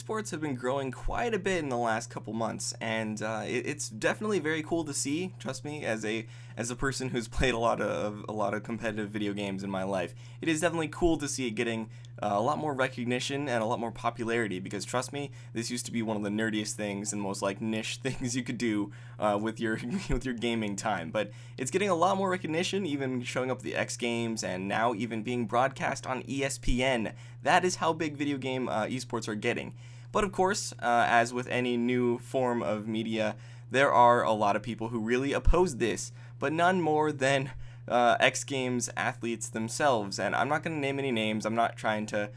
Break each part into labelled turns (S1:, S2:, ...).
S1: esports have been growing quite a bit in the last couple months, and it's definitely very cool to see. Trust me, as a person who's played a lot of competitive video games in my life, it is definitely cool to see it getting a lot more recognition and a lot more popularity. Because trust me, this used to be one of the nerdiest things and most like niche things you could do with your with your gaming time. But it's getting a lot more recognition, even showing up at the XGames, and now even being broadcast on ESPN. That is how big video game esports are getting. But of course, as with any new form of media, there are a lot of people who really oppose this, but none more than X Games athletes themselves. And I'm not going to name any names. I'm not trying to,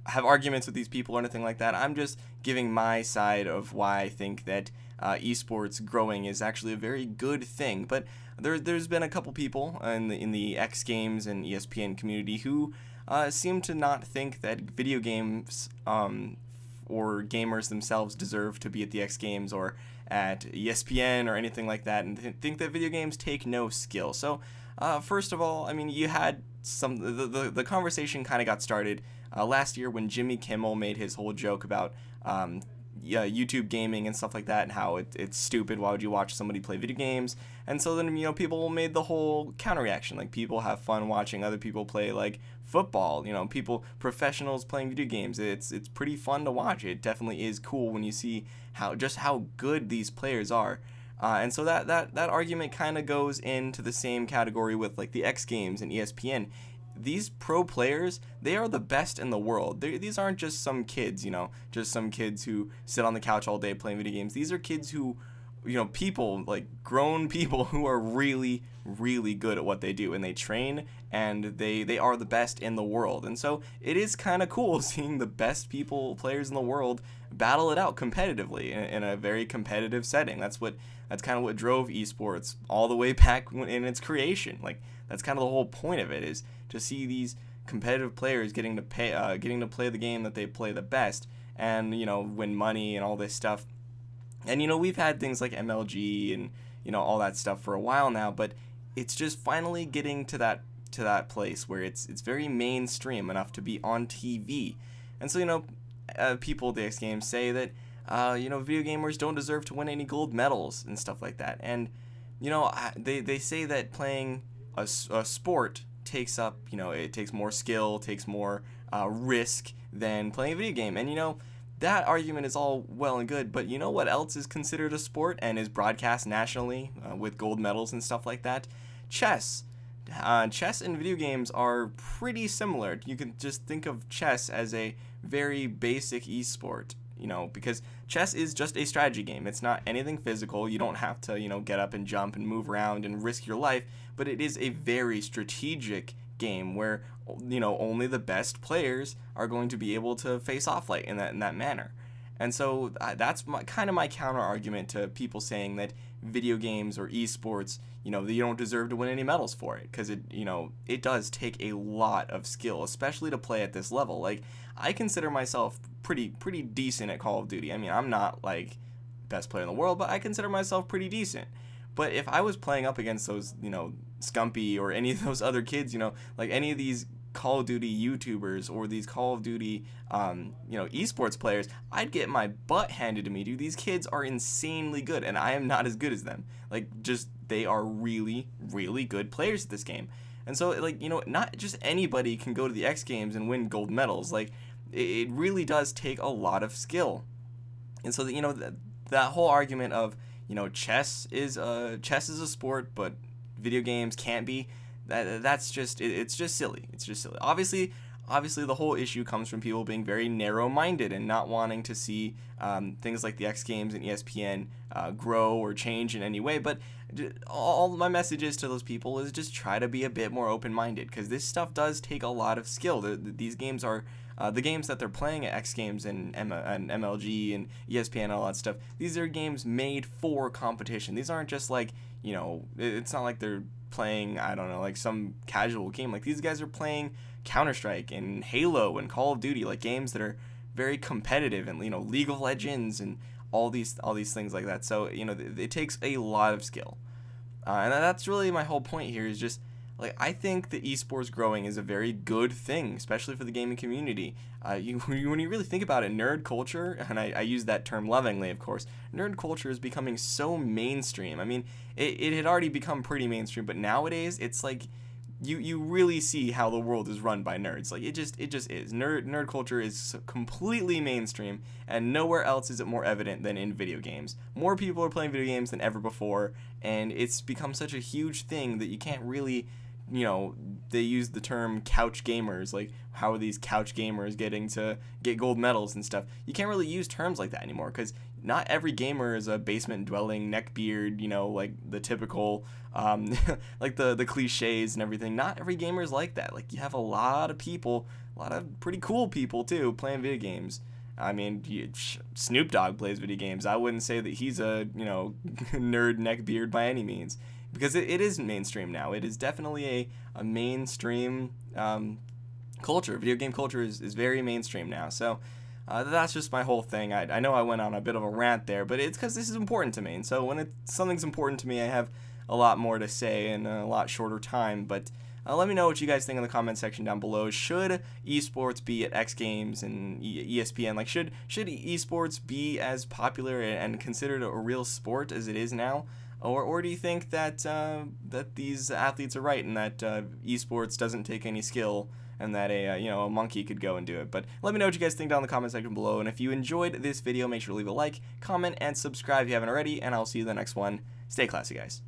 S1: have arguments with these people or anything like that. I'm just giving my side of why I think that esports growing is actually a very good thing. But there's been a couple people in the X Games and ESPN community who seem to not think that video games or gamers themselves deserve to be at the X Games or at ESPN or anything like that, and think that video games take no skill. So first of all, I mean, you had the conversation kind of got started last year when Jimmy Kimmel made his whole joke about YouTube gaming and stuff like that, and how it's stupid. Why would you watch somebody play video games? And so then people made the whole counter reaction, like people have fun watching other people play like football. Professionals playing video games. It's pretty fun to watch. It definitely is cool when you see how good these players are. And so that argument kind of goes into the same category with like the X Games and ESPN. These pro players, they are the best in the world. These aren't just some kids, just some kids who sit on the couch all day playing video games. These are kids who, people, like grown people who are really, really good at what they do, and they train, and they are the best in the world. And so it is kind of cool seeing the best players in the world battle it out competitively in a very competitive setting. That's kind of what drove esports all the way back in its creation. Like, that's kind of the whole point of it, is to see these competitive players getting to play the game that they play the best, and win money and all this stuff. And we've had things like MLG and all that stuff for a while now, but it's just finally getting to that place where it's very mainstream enough to be on TV. And so people at the X Games say that video gamers don't deserve to win any gold medals and stuff like that. And they say that playing a sport takes up, it takes more skill, takes more risk than playing a video game. And that argument is all well and good, but what else is considered a sport and is broadcast nationally with gold medals and stuff like that? Chess. Chess and video games are pretty similar. You can just think of chess as a very basic esport, because chess is just a strategy game. It's not anything physical. You don't have to, get up and jump and move around and risk your life, but it is a very strategic game where, only the best players are going to be able to face off like in that manner. And so that's kind of my counter argument to people saying that video games or esports, you don't deserve to win any medals for it, because it does take a lot of skill, especially to play at this level. Like, I consider myself pretty decent at Call of Duty. I mean, I'm not like best player in the world, but I consider myself pretty decent. But if I was playing up against those, Scumpy or any of those other kids, like any of these Call of Duty YouTubers or these Call of Duty, esports players, I'd get my butt handed to me, dude. These kids are insanely good, and I am not as good as them. Like, just, they are really, really good players at this game. And so, like, not just anybody can go to the X Games and win gold medals. Like, it really does take a lot of skill. And so, that whole argument of, chess is a sport, but video games can't be. That's just it's just silly. It's just silly. Obviously, the whole issue comes from people being very narrow-minded and not wanting to see things like the X Games and ESPN grow or change in any way. But all my messages to those people is just try to be a bit more open-minded, because this stuff does take a lot of skill. These games are the games that they're playing at X Games and MLG and ESPN and all that stuff. These are games made for competition. These aren't just like, it's not like they're playing, I don't know, like some casual game. Like, these guys are playing Counter-Strike and Halo and Call of Duty, like games that are very competitive, and League of Legends and all these things like that. So it takes a lot of skill, and that's really my whole point here, is just like, I think that esports growing is a very good thing, especially for the gaming community. When you really think about it, nerd culture, and I use that term lovingly, of course, nerd culture is becoming so mainstream. I mean, it had already become pretty mainstream, but nowadays it's like you really see how the world is run by nerds. Like, it just is. Nerd culture is completely mainstream, and nowhere else is it more evident than in video games. More people are playing video games than ever before, and it's become such a huge thing that you can't really, they use the term couch gamers. Like, how are these couch gamers getting to get gold medals and stuff? You can't really use terms like that anymore, because not every gamer is a basement dwelling neckbeard, like the typical, like the cliches and everything. Not every gamer is like that. Like, you have a lot of people, a lot of pretty cool people too, playing video games. I mean, Snoop Dogg plays video games. I wouldn't say that he's a, nerd neckbeard by any means, because it is mainstream now. It is definitely a mainstream culture. Video game culture is very mainstream now. So that's just my whole thing. I know I went on a bit of a rant there, but it's because this is important to me. And so when something's important to me, I have a lot more to say in a lot shorter time. But let me know what you guys think in the comment section down below. Should esports be at XGames and ESPN? Like, should esports be as popular and considered a real sport as it is now? Or do you think that that these athletes are right, and that esports doesn't take any skill, and that a monkey could go and do it? But let me know what you guys think down in the comment section below. And if you enjoyed this video, make sure to leave a like, comment, and subscribe if you haven't already. And I'll see you in the next one. Stay classy, guys.